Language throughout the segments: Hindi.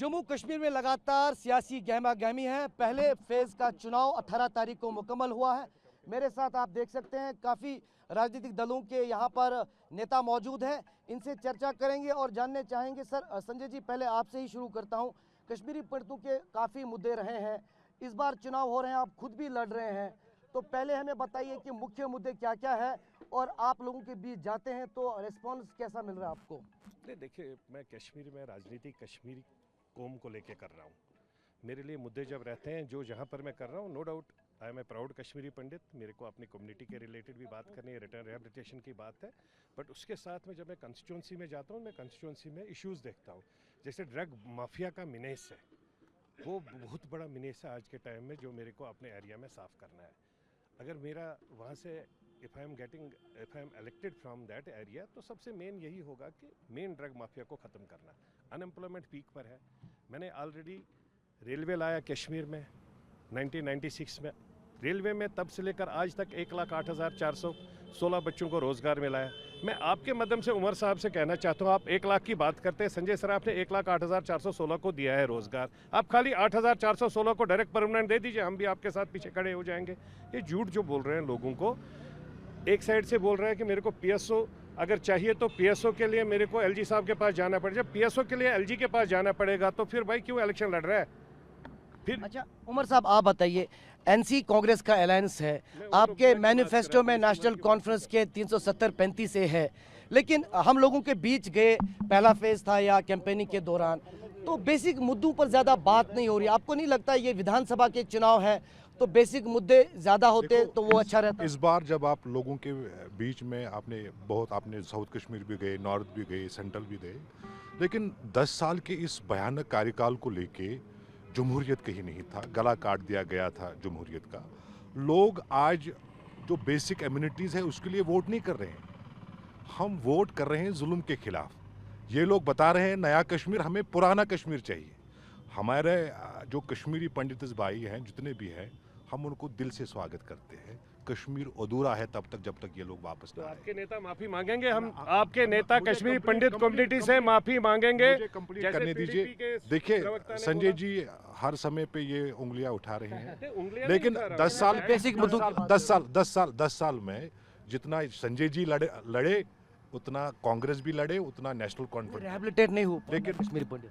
जम्मू कश्मीर में लगातार सियासी गहमा गहमी है। पहले फेज का चुनाव 18 तारीख को मुकम्मल हुआ है। मेरे साथ आप देख सकते हैं काफ़ी राजनीतिक दलों के यहाँ पर नेता मौजूद हैं। इनसे चर्चा करेंगे और जानने चाहेंगे। सर संजय जी, पहले आपसे ही शुरू करता हूँ। कश्मीरी पंडितों के काफ़ी मुद्दे रहे हैं, इस बार चुनाव हो रहे हैं, आप खुद भी लड़ रहे हैं, तो पहले हमें बताइए कि मुख्य मुद्दे क्या क्या है और आप लोगों के बीच जाते हैं तो रिस्पॉन्स कैसा मिल रहा है आपको? नहीं, देखिए, मैं कश्मीर में राजनीति कश्मीरी कौम को लेके कर रहा हूँ। मेरे लिए मुद्दे जब रहते हैं जो जहाँ पर मैं कर रहा हूँ, no doubt I am a proud Kashmiri Pandit. मेरे को अपनी कम्युनिटी के रिलेटेड भी बात करनी है, रिटर्न रिहेबिलिटेशन की बात है। बट उसके साथ में जब मैं कंस्टिट्यूंसी में जाता हूँ, मैं कंस्टिट्यूंसी में इश्यूज़ देखता हूँ। जैसे ड्रग माफिया का मिनेस है, वो बहुत बड़ा मिनेस है आज के टाइम में, जो मेरे को अपने एरिया में साफ़ करना है। अगर मेरा वहाँ से if I am elected from that area, तो सबसे मेन यही होगा कि मेन ड्रग माफिया को ख़त्म करना। अनएम्प्लॉयमेंट पीक पर है। मैंने ऑलरेडी रेलवे लाया कश्मीर में 1996 में। रेलवे में तब से लेकर आज तक 1,08,416 बच्चों को रोज़गार मिला है। मैं आपके माध्यम से उमर साहब से कहना चाहता हूँ, आप 1 लाख की बात करते हैं, संजय सर आपने 1,08,416 को दिया है रोज़गार। आप खाली 8,416 को डायरेक्ट परमानेंट दे दीजिए, हम भी आपके साथ पीछे खड़े हो जाएंगे। ये झूठ जो बोल रहे हैं लोगों को, एक साइड से बोल रहे हैं कि मेरे को पीएसओ अगर चाहिए तो पीएसओ के लिए मेरे को एलजी साहब के पास जाना पड़ेगा। जब पीएसओ के लिए एलजी के पास जाना पड़ेगा तो फिर भाई क्यों इलेक्शन लड़ रहा है फिर? अच्छा उमर साहब, आप बताइए, एनसी कांग्रेस का अलायंस है, आपके मैनिफेस्टो में नेशनल कॉन्फ्रेंस के 370-35 से है, लेकिन हम लोगों के बीच गए, पहला फेज था या कैंपेनिंग के दौरान, तो बेसिक मुद्दों पर ज़्यादा बात नहीं हो रही। आपको नहीं लगता ये विधानसभा के चुनाव है तो बेसिक मुद्दे ज़्यादा होते तो वो अच्छा रहता? इस बार जब आप लोगों के बीच में आपने साउथ कश्मीर भी गए, नॉर्थ भी गए, सेंट्रल भी गए, लेकिन 10 साल के इस भयानक कार्यकाल को लेके जमहूरियत कहीं नहीं था, गला काट दिया गया था जमहूरियत का। लोग आज जो बेसिक एम्यूनिटीज़ है उसके लिए वोट नहीं कर रहे हैं, हम वोट कर रहे हैं जुल्म के खिलाफ। ये लोग बता रहे हैं नया कश्मीर, हमें पुराना कश्मीर चाहिए। हमारे जो कश्मीरी पंडित भाई हैं जितने भी हैं, हम उनको दिल से स्वागत करते हैं। कश्मीर अधूरा है तब तक जब तक ये लोग वापस तो ना आए। आपके नेता माफी मांगेंगे, हम आपके नेता कश्मीरी पंडित कम्युनिटी से माफी मांगेंगे। मुझे कंप्लीट करने दीजिए। देखिए संजय जी हर समय पे ये उंगलियां उठा रहे हैं, लेकिन 10 साल बेसिक मुद्दों 10 साल में जितना संजय जी लड़े उतना कांग्रेस भी लड़े, उतना नेशनल कॉन्फ्रेंस रिहेबिलिटेट नहीं हो। लेकिन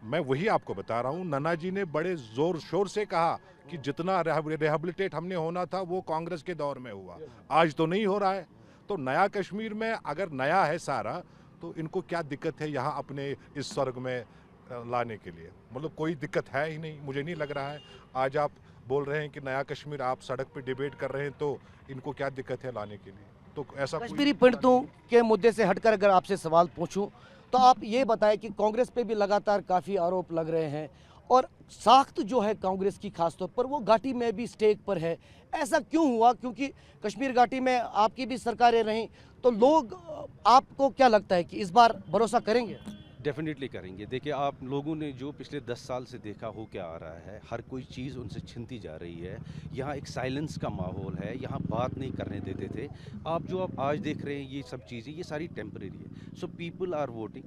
मैं वही आपको बता रहा हूँ, नन्ना जी ने बड़े जोर शोर से कहा कि जितना रिहेबिलिटेट हमने होना था वो कांग्रेस के दौर में हुआ, आज तो नहीं हो रहा है। तो नया कश्मीर में अगर नया है सारा, तो इनको क्या दिक्कत है यहाँ अपने इस स्वर्ग में लाने के लिए? मतलब कोई दिक्कत है ही नहीं, मुझे नहीं लग रहा है। आज आप बोल रहे हैं कि नया कश्मीर, आप सड़क पे डिबेट कर रहे हैं, तो इनको क्या दिक्कत है लाने के लिए? तो ऐसा कश्मीरी पंडितों के मुद्दे से हटकर अगर आपसे सवाल पूछूं तो आप ये बताएं कि कांग्रेस पे भी लगातार काफ़ी आरोप लग रहे हैं और साख्त जो है कांग्रेस की खासतौर पर वो घाटी में भी स्टेक पर है। ऐसा क्यों हुआ? क्योंकि कश्मीर घाटी में आपकी भी सरकारें रहीं, तो लोग, आपको क्या लगता है कि इस बार भरोसा करेंगे? डेफिनेटली करेंगे। देखिए, आप लोगों ने जो पिछले 10 साल से देखा हो क्या आ रहा है, हर कोई चीज़ उनसे छिनती जा रही है। यहाँ एक साइलेंस का माहौल है, यहाँ बात नहीं करने देते थे। आप जो आप आज देख रहे हैं ये सब चीज़ें, ये सारी टेम्परेरी है। सो पीपल आर वोटिंग,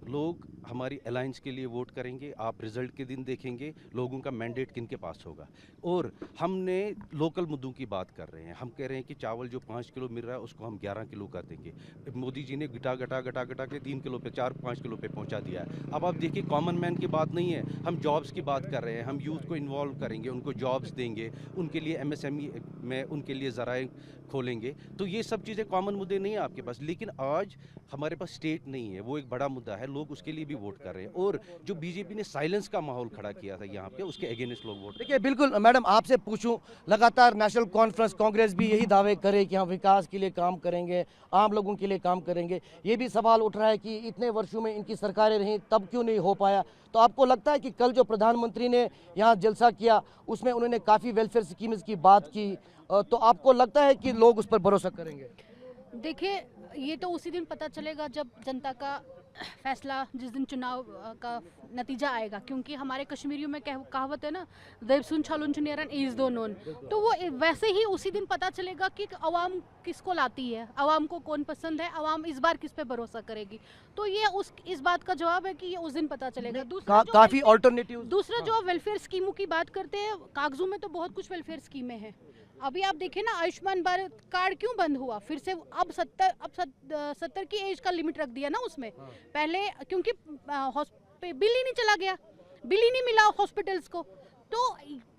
लोग हमारी अलायंस के लिए वोट करेंगे। आप रिजल्ट के दिन देखेंगे लोगों का मैंडेट किन के पास होगा। और हमने लोकल मुद्दों की बात कर रहे हैं, हम कह रहे हैं कि चावल जो 5 किलो मिल रहा है उसको हम 11 किलो कर देंगे। मोदी जी ने घटा के 3 किलो पे 4-5 किलो पे पहुंचा दिया है। अब आप देखिए, कॉमन मैन की बात नहीं है, हम जॉब्स की बात कर रहे हैं। हम यूथ को इन्वॉल्व करेंगे, उनको जॉब्स देंगे, उनके लिए MSME में उनके लिए ज़राए खोलेंगे। तो ये सब चीज़ें कॉमन मुद्दे नहीं है आपके पास, लेकिन आज हमारे पास स्टेट नहीं है, वो एक बड़ा मुद्दा है। लोग उसके लिए भी वोट कर रहे हैं। और जो बीजेपी ने साइलेंस का माहौल खड़ा किया था यहाँ पे, उसके अगेंस्ट लोग वोट। देखिए, बिल्कुल मैडम, आपसे पूछूं, लगातार नेशनल कॉन्फ्रेंस कांग्रेस भी यही दावे करे कि हम विकास के लिए काम करेंगे, आम लोगों के लिए काम करेंगे। ये भी सवाल उठ रहा है कि इतने वर्षों में इनकी सरकारें रहीं तब क्यों नहीं हो पाया? तो आपको लगता है कि कल जो प्रधानमंत्री ने यहाँ जलसा किया उसमें उन्होंने काफ़ी वेलफेयर स्कीम्स की बात की, तो आपको लगता है कि लोग उस पर भरोसा करेंगे? देखिए, ये तो उसी दिन पता चलेगा जब जनता का फैसला जिस दिन चुनाव का नतीजा आएगा, क्योंकि हमारे कश्मीरियों में कहावत है ना, देव सुन छालुन चुनेरन ईज दो नोन, तो वो वैसे ही उसी दिन पता चलेगा कि आवाम किसको लाती है, आवाम को कौन पसंद है, आवाम इस बार किस पे भरोसा करेगी। तो ये इस बात का जवाब है कि ये उस दिन पता चलेगा। काफी ऑल्टरनेटिव। दूसरा जो वेलफेयर स्कीमों की बात करते हैं, कागजों में तो बहुत कुछ वेलफेयर स्कीमें हैं। अभी आप देखें ना, आयुष्मान भारत कार्ड क्यों बंद हुआ फिर से? अब 70 की एज का लिमिट रख दिया ना उसमें। पहले क्योंकि बिल ही नहीं चला गया, बिल ही नहीं मिला हॉस्पिटल्स को। तो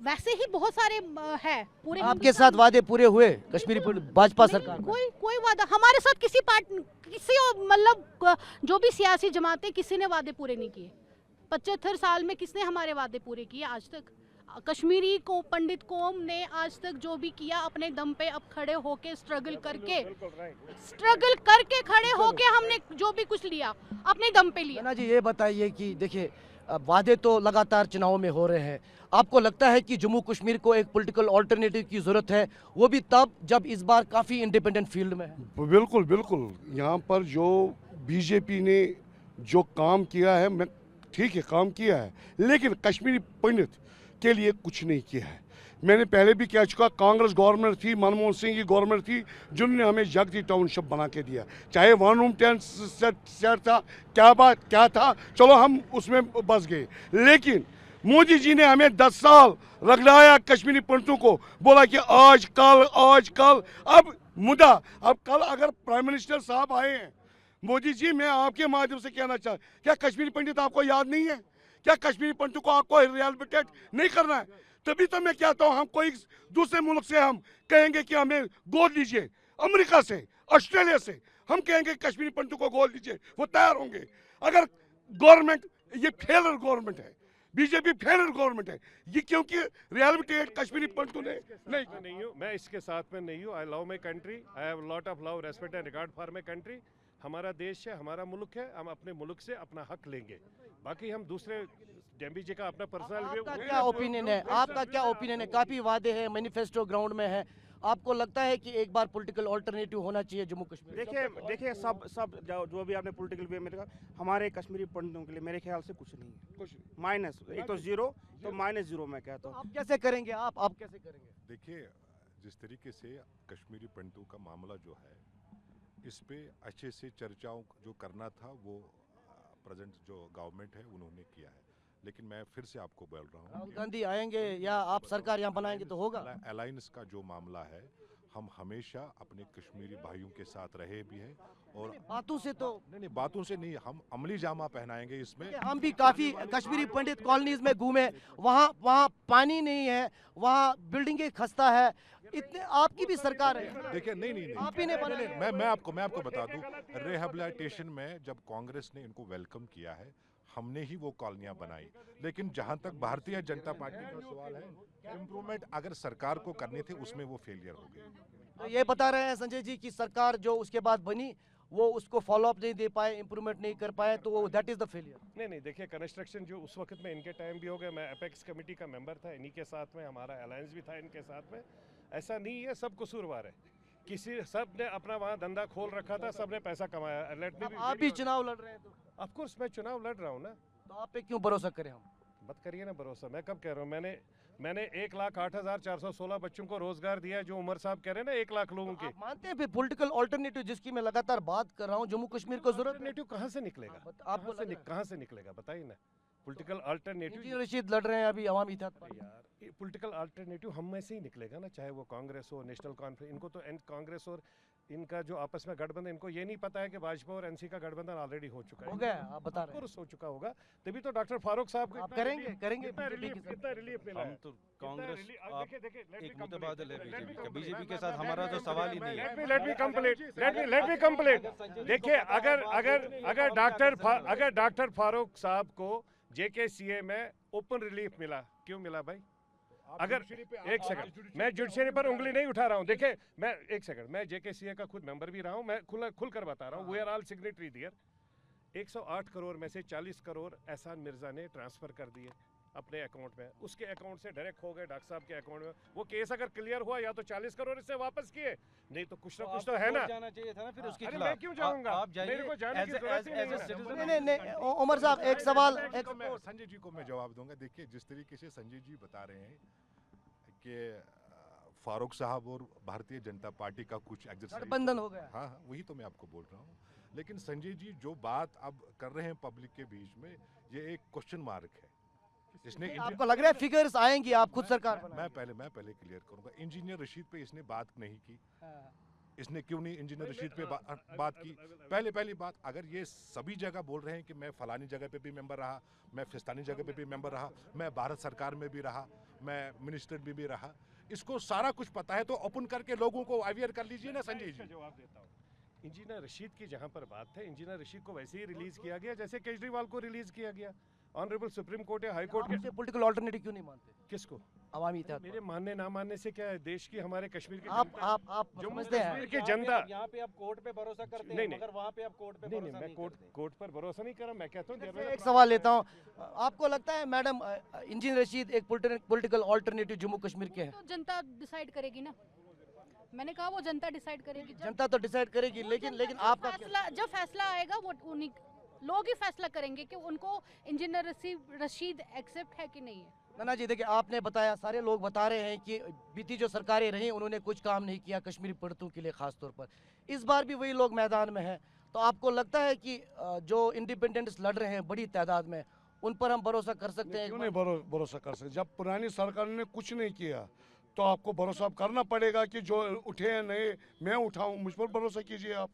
वैसे ही बहुत सारे है पूरे। आपके साथ वादे पूरे हुए कश्मीरी भाजपा सरकार में? कोई वादा हमारे साथ किसी मतलब जो भी सियासी जमातें, किसी ने वादे पूरे नहीं किए। 75 साल में किसने हमारे वादे पूरे किए आज तक? कश्मीरी को पंडित कौम ने आज तक जो भी किया अपने दम पे, अब खड़े होके स्ट्रगल करके खड़े होके हमने जो भी कुछ लिया अपने दम पे लिया। ना जी, ये बताइए कि देखिए वादे तो लगातार चुनाव में हो रहे हैं, आपको लगता है कि जम्मू कश्मीर को एक पॉलिटिकल ऑल्टरनेटिव की जरूरत है, वो भी तब जब इस बार काफी इंडिपेंडेंट फील्ड में है? बिल्कुल बिल्कुल। यहाँ पर जो बीजेपी ने जो काम किया है, मैं ठीक है काम किया है, लेकिन कश्मीरी पंडित के लिए कुछ नहीं किया है। मैंने पहले भी कह चुका, कांग्रेस गवर्नमेंट थी, मनमोहन सिंह की गवर्नमेंट थी, जिन्होंने हमें जगती टाउनशिप बना के दिया। चाहे 1 रूम 10 सेट था, क्या था, चलो हम उसमें बस गए। लेकिन मोदी जी ने हमें 10 साल रगड़ाया कश्मीरी पंडितों को, बोला कि आज कल। अब कल अगर प्राइम मिनिस्टर साहब आए हैं, मोदी जी मैं आपके माध्यम से कहना चाहता, क्या कश्मीरी पंडित आपको याद नहीं है? क्या कश्मीरी पंडितों को आपको रिहैबिलिटेट नहीं करना है? तभी तो मैं कहता हूँ, हम कोई दूसरे मुल्क से हम कहेंगे कि हमें गोद लीजिए, अमेरिका से, ऑस्ट्रेलिया से हम कहेंगे कश्मीरी पंडितों को गोद लीजिए, वो तैयार होंगे। अगर गवर्नमेंट ये फेलर गवर्नमेंट है, बीजेपी फेलर गवर्नमेंट है ये, क्योंकि रिहैबिलिटेट कश्मीरी पंडितों ने नहीं हूँ मैं इसके साथ में नहीं हूँ। I love my country, I have lot of love, respect and regard for my country. हमारा देश है, हमारा मुल्क है, हम अपने मुल्क से अपना हक लेंगे। बाकी हम दूसरे डेम्बी जी का अपना पर्सनल आपका क्या ओपिनियन है? आपका क्या ओपिनियन है? काफी वादे हैं, मैनिफेस्टो ग्राउंड में है, आपको लगता है कि एक बार पॉलिटिकल ऑल्टरनेटिव होना चाहिए जम्मू कश्मीर? देखिए सब जो भी आपने पॉलिटिकल वे में देखा, हमारे कश्मीरी पंडितों के लिए मेरे ख्याल से कुछ नहीं है, माइनस। एक तो जीरो, तो -0 मैं कहता हूँ। आप कैसे करेंगे? आप कैसे करेंगे? देखिए, जिस तरीके से कश्मीरी पंडितों का मामला जो है, इस पे अच्छे से चर्चाओं जो करना था वो प्रेजेंट जो गवर्नमेंट है उन्होंने किया है। लेकिन मैं फिर से आपको बोल रहा हूँ, राहुल गांधी आएंगे या आप सरकार यहाँ बनाएंगे तो होगा? अलायंस का जो मामला है, हम हमेशा अपने कश्मीरी भाइयों के साथ रहे भी हैं, और बातों से तो नहीं बातों से नहीं, हम अमली जामा पहनाएंगे इसमें। हम भी काफी कश्मीरी पंडित कॉलोनीज में घूमे, वहाँ पानी नहीं है, वहाँ बिल्डिंगें खस्ता है, इतने आपकी भी सरकार है। देखिए नहीं आप ही ने बनाया। मैं आपको बता दूं, रिहैबिलिटेशन में जब कांग्रेस ने इनको वेलकम किया है, हमने ही वो कॉलोनियां बनाई। लेकिन जहां तक भारतीय जनता पार्टी का सवाल है, इम्प्रूवमेंट अगर सरकार को करने थे उसमें वो फेलियर हो गई। तो ये बता रहे हैं संजय जी की सरकार जो उसके बाद बनी वो उसको फॉलो अप नहीं दे पाए, इंप्रूवमेंट नहीं कर पाए, तो दैट इज द फेलियर। नहीं देखिए, कंस्ट्रक्शन जो उस वक्त में इनके टाइम भी हो गया, मैं एपेक्स कमेटी का मेंबर था, इन्हीं के साथ में हमारा अलायंस भी था इनके साथ में। ऐसा नहीं है सब कसूरवार है, सब ने अपना वहाँ धंधा खोल रखा था, सब ने पैसा कमाया। आप भी चुनाव लड़ रहे हैं तो ऑफ कोर्स मैं चुनाव लड़ रहा हूँ ना, तो आप पे क्यों भरोसा करें हम? मत करिए ना भरोसा। मैं कब कह रहा हूँ, मैंने 1,08,416 बच्चों को रोजगार दिया है, जो उमर साहब कह रहे हैं ना 1 लाख लोगों के। आप मानते हैं फिर पॉलिटिकल ऑल्टरनेटिव जिसकी मैं लगातार बात कर रहा हूँ, जम्मू कश्मीर को जरूरत अल्टरनेटिव कहाँ से निकलेगा? आपको कहाँ से निकलेगा बताइए ना? पॉलिटिकल अल्टरनेटिव रशीद लड़ रहे हैं अभी अवामी इत्तेहाद पार्टी। यार पॉलिटिकल अल्टरनेटिव हम में से ही निकलेगा ना, चाहे वो कांग्रेस हो, नेशनल कॉन्फ्रेंस। इनको तो कांग्रेस और इनका जो आपस में गठबंधन, इनको ये नहीं पता है कि भाजपा और एनसी का गठबंधन ऑलरेडी हो चुका है। हो गया, आप बता रहे हैं। हो चुका होगा, तभी तो डॉक्टर फारूक साहब को आप करेंगे कितना रिलीफ मिला हम है। तो कांग्रेस आप एक मुतबादल है बीजेपी का, बीजेपी के साथ let हमारा तो सवाल ही नहीं है। let me complete। देखिए, अगर डॉक्टर फारूक साहब को JKCA में ओपन रिलीफ मिला, क्यों मिला भाई? अगर एक सेकंड, मैं जुडिशरी पर उंगली नहीं उठा रहा हूं। देखिए, मैं JKCA का खुद मेंबर भी रहा हूं, मैं खुलकर बता रहा हूं, we are all signatory there. 108 crore में से 40 करोड़ एहसान मिर्जा ने ट्रांसफर कर दिए अपने अकाउंट में, उसके अकाउंट से डायरेक्ट हो गए डॉक्टर साहब के अकाउंट में। वो केस अगर क्लियर हुआ या तो 40 करोड़ इससे वापस किए, नहीं तो कुछ ना कुछ तो है ना। जाना चाहिए था ना फिर उसके अरे खिलाफ। मैं क्यों जाऊंगा? आप जाइए, मेरे को जाने की as a- जरूरत ही as- as a नहीं है। citizen- नहीं, उमर साहब एक सवाल संजय जी को मैं जवाब दूंगा। देखिए, जिस तरीके से संजय जी बता रहे हैं कि फारूक साहब और भारतीय जनता पार्टी का कुछ एक्सरसाइज गठबंधन हो गया। हाँ, वही तो मैं आपको बोल रहा हूँ। लेकिन संजय जी जो बात अब कर रहे हैं पब्लिक के बीच में, ये एक क्वेश्चन मार्क है। इसने आपको लग रहा है फिगर्स आएंगी, आप खुद सरकार मैं पहले क्लियर करूंगा। इंजीनियर रशीद पे इसने बात नहीं की। इसने क्यों नहीं इंजीनियर रशीद पे बात की? पहली बात, अगर ये सभी जगह बोल रहे हैं कि मैं फलानी जगह पे भी मेंबर रहा, मैं फिस्तानी जगह पे भी मेंबर रहा, मैं भारत सरकार में भी रहा, मैं मिनिस्टर में भी रहा, इसको सारा कुछ पता है, तो ओपन करके लोगों को अवेयर कर लीजिए ना संजय जी। जवाब देता हूँ। इंजीनियर रशीद की जहाँ पर बात है, इंजीनियर रशीद को वैसे ही रिलीज किया गया जैसे केजरीवाल को रिलीज किया गया। ऑनरेबल सुप्रीम कोर्ट या हाई कोर्ट के पॉलिटिकल ऑल्टरनेटिव क्यों नहीं मानते किसको? अवामी इत्तेहाद मेरे मानने ना मानने से क्या है? देश की, हमारे कश्मीर की आप जनता- आप जम्मू समझते हैं कश्मीर की जनता। यहाँ पे आप कोर्ट पे भरोसा करते नहीं, हैं, नहीं। मगर वहाँ पे आप कोर्ट पे नहीं, भरोसा मैं नहीं कोर्ट करते। पर भरोसा नहीं कर रहा। मैं कहता हूँ एक सवाल लेता हूँ, आपको लगता है मैडम इंजीनियर रशीद एक पॉलिटिकल ऑल्टरनेटिव जम्मू कश्मीर के हैं? तो जनता डिसाइड करेगी ना, मैंने कहा वो जनता डिसाइड करेगी। जनता तो डिसाइड करेगी, लेकिन आपका क्या? फैसला, जब फैसला आएगा वो उन्हीं लोग ही फैसला करेंगे कि उनको इंजीनियर रशीद एक्सेप्ट है कि नहीं है। नाना जी देखिए, आपने बताया, सारे लोग बता रहे हैं कि बीती जो सरकारें रहीं उन्होंने कुछ काम नहीं किया कश्मीरी पंडितों के लिए खास तौर पर। इस बार भी वही लोग मैदान में हैं, तो आपको लगता है कि जो इंडिपेंडेंट्स लड़ रहे हैं बड़ी तादाद में, उन पर हम भरोसा कर सकते हैं? क्यों नहीं भरोसा कर सकते? जब पुरानी सरकार ने कुछ नहीं किया तो आपको भरोसा करना पड़ेगा कि जो उठे हैं नए, मैं उठाऊं, मुझ पर भरोसा कीजिए आप,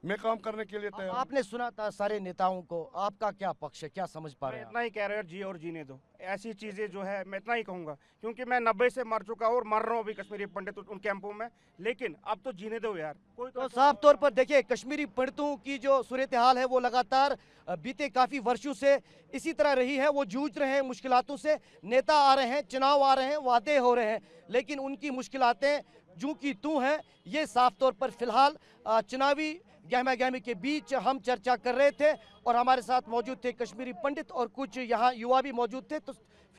मैं काम करने के लिए तैयार हूं। आपने सुना था सारे नेताओं को, आपका क्या पक्ष है, क्या समझ पा रहे मैं हैं? इतना ही कह रहा हूँ, जी और जीने दो। ऐसी चीज़ें जो है मैं इतना ही कहूँगा, क्योंकि मैं 90 से मर चुका हूँ और मर रहा हूँ अभी कश्मीरी पंडित उन कैंपों में। लेकिन अब तो जीने दो यार, कोई तो साफ तौर पर देखिए, कश्मीरी पंडितों की जो सूरत हाल है वो लगातार बीते काफ़ी वर्षों से इसी तरह रही है। वो जूझ रहे हैं मुश्किलातों से। नेता आ रहे हैं, चुनाव आ रहे हैं, वादे हो रहे हैं, लेकिन उनकी मुश्किलातें जूं की तूं हैं। ये साफ तौर पर फिलहाल चुनावी गहमा गहमी के बीच हम चर्चा कर रहे थे, और हमारे साथ मौजूद थे कश्मीरी पंडित और कुछ यहाँ युवा भी मौजूद थे। तो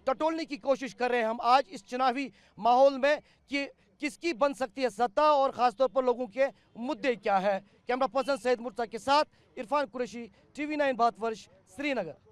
टटोलने की कोशिश कर रहे हैं हम आज इस चुनावी माहौल में कि किसकी बन सकती है सत्ता, और ख़ासतौर पर लोगों के मुद्दे क्या है। कैमरा पर्सन सैयद मुर्तज़ा के साथ इरफान कुरैशी, TV9 भारतवर्ष, श्रीनगर।